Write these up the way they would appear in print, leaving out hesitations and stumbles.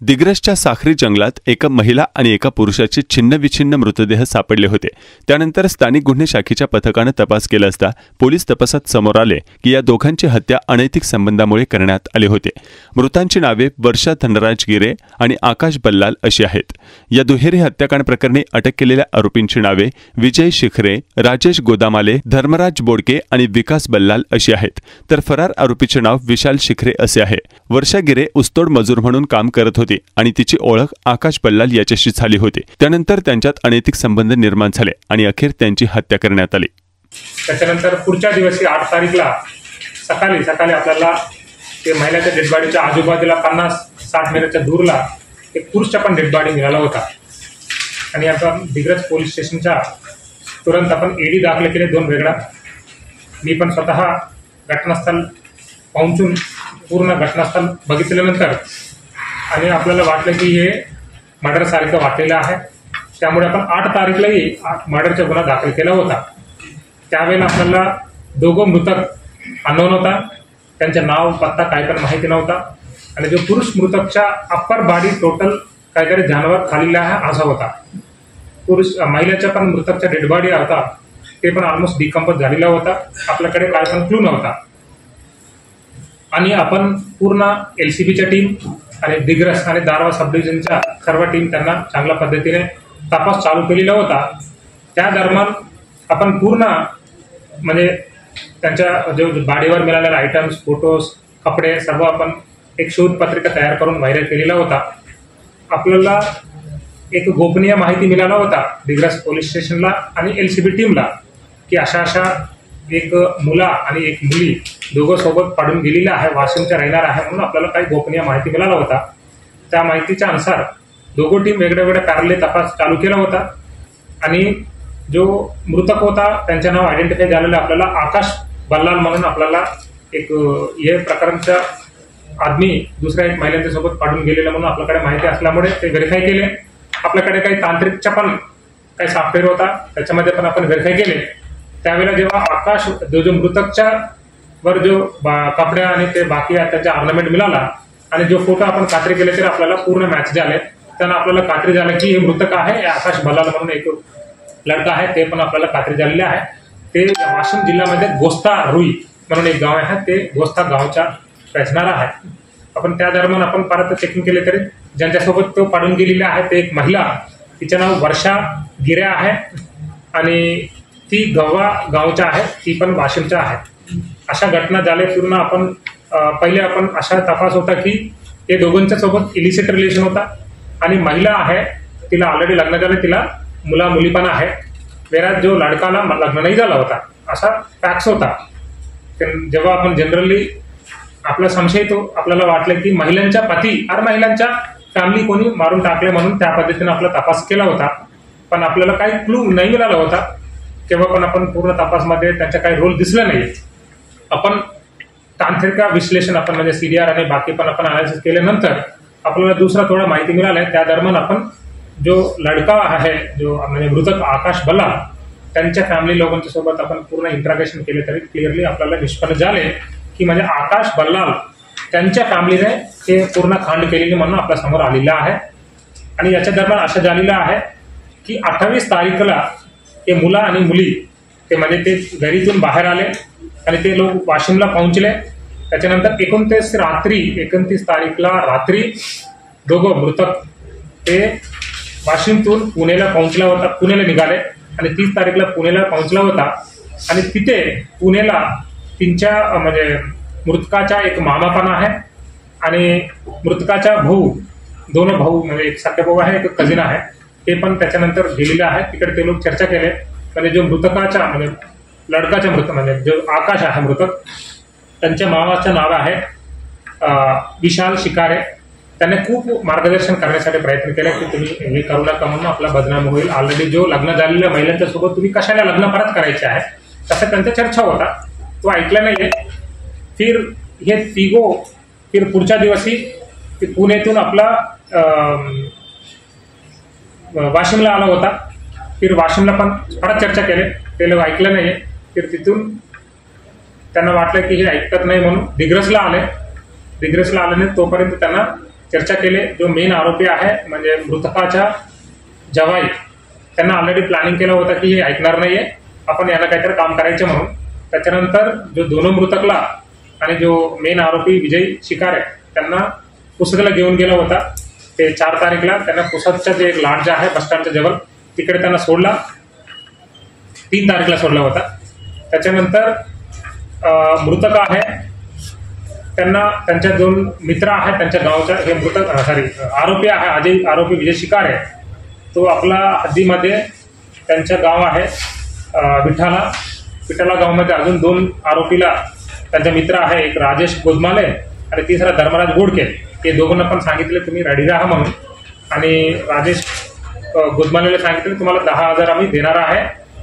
दिग्रसच्या साखरी जंगलात एका महिला आणि एका पुरुषाचे छिन्नविछिन्न मृतदेह सापडले होते। त्यानंतर स्थानिक गुन्हे शाखेच्या पथकाने तपास केला असता पोलीस तपासात समोर आले की या दोघांची हत्या अनैतिक संबंधामुळे करण्यात आली होती। मृतांची नावे वर्षा धनराज गिरे आणि आकाश बल्लाल अशी आहेत। या दुहेरी हत्याकांड प्रकरणी अटक केलेल्या आरोपींची नावे विजय शिखरे, राजेश गोदामाले, धर्मराज बोडके आणि विकास बल्लाल अशी आहेत, तर फरार आरोपीचे नाव विशाल शिखरे असे आहे। वर्षा गिरे ऊसतोड मजूर म्हणून काम करत होती आणि तिची ओळख आकाश बल्लाल याच्याशी झाली होती। त्यानंतर त्यांच्यात अनैतिक संबंध निर्माण झाले आणि अखेर त्यांची हत्या करण्यात आली। त्याच्यानंतर पुढच्या दिवशी 8 तारीखला सकाळी आपल्याला ते महिलेच्या डेड बॉडीच्या आजूबाजूला 50-60 मीटरच्या दूरला एक पुरुषचा पण डेड बॉडी मिळाला होता आणि आपण दिग्रस पोलीस स्टेशनच्या तुरंत आपण ईडी दाखल केले 2 वेगळा। मी पण स्वतः घटनास्थळ पोहोचून पूर्ण घटनास्थळ बघितल्यानंतर आणि आपल्याला वाटलं की हे मर्डर सारखं वाटलेलं आहे, त्यामुळे आपण 8 तारीखलाही मर्डरचा गुन्हा दाखल केला होता। त्यावेळेला आपल्याला दोघं मृतक अननोन होता, त्यांचे नाव पत्ता काय पण माहिती नव्हता आणि जो पुरुष मृतकच्या अप्पर बॉडी टोटल काहीतरी जानवर खालीला आहे असा होता। महिलेच्या पण मृतकच्या डेड बॉडी होता ते पण ऑलमोस्ट डिकंपोज झालेला होता, आपल्याकडे काय पण क्लू नव्हता आणि आपण पूर्ण LCBच्या टीम आणि दिग्रस आणि दारवा सब डिव्हिजनच्या सर्व टीम त्यांना चांगल्या पद्धतीने तपास चालू केलेला होता। त्या दरम्यान आपण पूर्ण म्हणजे त्यांच्या जो बॉडीवर मिळालेले आयटम्स, फोटोज, कपडे सर्व आपण एक शोध पत्रिका तयार करून व्हायरल केलेला होता। आपल्याला एक गोपनीय माहिती मिळाला होता दिग्रस पोलीस स्टेशनला आणि LCB टीमला की अशा एक मुला आणि एक मुली दोघं सोबत पडून गेलेला आहे, वाशिमच्या राहणार आहे म्हणून आपल्याला काही गोपनीय माहिती मिळाला होता। त्या माहितीच्या अनुसार दोघं टीम वेगवेगळ्या पॅरलली तपास चालू केला होता आणि जो मृतक होता त्यांचे नाव आयडेंटिफाय झालेलं आपल्याला आकाश बल्लाल म्हणून आपल्याला एक हे प्रकरणच्या आदमी दुसऱ्या एक महिलांच्या सोबत पडून गेलेलं म्हणून आपल्याकडे माहिती असल्यामुळे ते व्हेरीफाय केले। आपल्याकडे काही तांत्रिकचा पण काही सॉफ्टवेअर होता त्याच्यामध्ये पण आपण व्हेरीफाय केले। त्यावेळेला जेव्हा आकाश जो मृतकच्या वर जो कपडे आणि ते बाकी त्याचा ऑर्नामेंट मिळाला आणि जो फोटो आपण खात्री केले तर आपल्याला पूर्ण मॅच झाले, त्यांना आपल्याला खात्री झाली की हे मृतक आहे, आकाश बल्लाल म्हणून एक लडका आहे, ते पण आपल्याला खात्री झालेले आहे। ते वाशिम जिल्ह्यामध्ये गोस्ता रुई म्हणून एक गाव आहे, ते गोस्ता गावच्या रचणारा आहे। आपण त्या दरम्यान आपण परत चेकिंग केले तरी ज्यांच्यासोबत तो पडून गेलेला आहे ते एक महिला, तिचे नाव वर्षा गिरे आहे आणि ती गव्हा गावच्या आहे, ती पण वाशिमच्या आहे। अशा घटना झाल्या पूर्ण आपण पहिले आपण अशा तपास होता की ते दोघांच्या सोबत इलिसिट रिलेशन होता आणि महिला आहे तिला ऑलरेडी लग्न झालं, तिला मुला मुली पण आहे, वेळात जो लडकाला लग्न नाही झाला होता असा फॅक्ट्स होता। जेव्हा आपण जनरली आपला संशय तो आपल्याला वाटलं की महिलांच्या पती और महिलांच्या फॅमिली कोणी मारून टाकले म्हणून त्या पद्धतीने आपला तपास केला होता, पण आपल्याला काही क्लू नाही मिळाला होता। तेव्हा पण आपण पूर्ण तपासमध्ये त्याचा काही रोल दिसला नाही। आपण तांत्रिक विश्लेषण आपण म्हणजे CDR आणि बाकी पण आपण अनालिसिस केल्यानंतर आपल्याला दुसरा थोडा माहिती मिळाला। त्या दरम्यान आपण जो लडका आहे जो म्हणजे मृतक आकाश बल्लाल त्यांच्या फॅमिली लोकांच्या सोबत आपण पूर्ण इंट्रॅक्शन केले तरी क्लिअरली आपल्याला निष्पन्न झाले की म्हणजे आकाश बल्लाल त्यांच्या फॅमिलीने हे पूर्ण खांड केलेली म्हणून आपल्या समोर आलेला आहे। आणि याच्या दरम्यान असं झालेलं आहे की 28 तारीखला ते मुला आणि मुली ते म्हणजे ते घरीतून बाहेर आले आणि ते लोक वाशिमला पोहोचले। त्याच्यानंतर 29 तारीखला रात्री दोघं मृतक ते वाशिमतून पुण्याला पोहोचला होता, पुण्याला निघाले आणि 30 तारीखला पुण्याला पोहोचला होता आणि तिथे पुण्याला त्यांच्या म्हणजे मृतकाचा एक मामा पण आहे आणि मृतकाचा भाऊ, दोन भाऊ म्हणजे एक सख्या भाऊ आहे, एक कझिन आहे, ते पण त्याच्यानंतर गेलेले आहे। तिकडे ते लोक चर्चा केले म्हणजे जो मृतकाचा म्हणजे लडकाचा मृत म्हणजे जो आकाश आहे मृतक त्यांच्या मामाचं नाव आहे विशाल शिकारे। त्यांनी खूप मार्गदर्शन करण्यासाठी प्रयत्न केले की तुम्ही हे करू नका म्हणून आपला बदनाम होईल, ऑलरेडी जो लग्न झालेल्या महिलांच्या सोबत तुम्ही कशाला लग्न परत करायचे आहे तसं त्यांचा चर्चा होता, तो ऐकला नाहीये। फिर हे तिघो फिर पुढच्या दिवशी पुण्यातून आपला वाशिमला आला होता। फिर वाशिमला पण परत चर्चा केले, ते लोक ऐकलं नाहीये। फिर तिथून त्यांना वाटलं की हे ऐकत नाही म्हणून दिग्रसला आले। दिग्रसला आल्याने तोपर्यंत त्यांना चर्चा केली. जो मेन आरोपी आहे म्हणजे मृतकाच्या जवाई, त्यांना ऑलरेडी प्लॅनिंग केलं होतं की हे ऐकणार नाहीये, आपण याला काहीतरी काम करायचं म्हणून. त्याच्यानंतर जो दोन मृतकला आणि जो मेन आरोपी विजय शिकारे त्यांना पुसदला घेऊन गेला होता. ते 4 तारीखला त्यांना पुसदच्या जे एक लॉज आहे बस स्टँडच्या जवळ तिकडे त्यांना सोडला. 3 तारीखला सोडला होता. त्याच्यानंतर मृतक आहे त्यांना त्यांच्या 2 मित्र आहेत त्यांच्या गावचा. हे मृतक आरोपी आहे आरोपी विजय शिकारे, तो आपला हद्दीमध्ये त्यांच्या गाव आहे विठाला गावामध्ये अजून 2 आरोपीला त्यांचा मित्र आहे, एक राजेश गोदमाले आणि तिसरा धर्मराज गोडके. हे दोघांना पण सांगितले तुम्ही रेडी राहा म्हणून. आणि राजेश गोदमालेला सांगितले तुम्हाला 10,000 आम्ही देणार आहे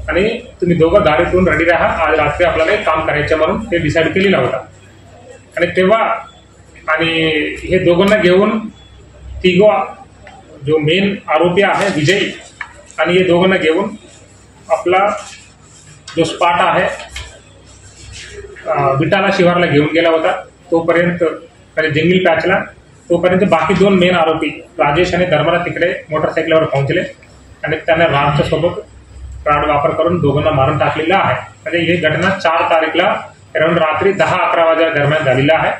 आणि तुम्ही दोघं दारीतून रेडी राहा, आज रात्री आपल्याला एक काम करायचं म्हणून ते डिसाईड केलेला होता. आणि तेव्हा आणि हे दोघांना घेऊन जो मेन आरोपी आहे विजय आणि हे दोघांना घेऊन आपला जो स्पॉट आहे विटाला शिवारला घेऊन गेला होता. तोपर्यंत आणि जंगल पॅचला तोपर्यंत बाकी 2 मेन आरोपी राजेश आणि धर्मराज तिकडे मोटरसायकलवर पोहोचले आणि त्यांना राडच्या सोबत राड वापर करून दोघांना मारून टाकलेला आहे. म्हणजे ही घटना 4 तारीखला अराउंड रात्री 10-11 वाजता दरम्यान झालेला आहे.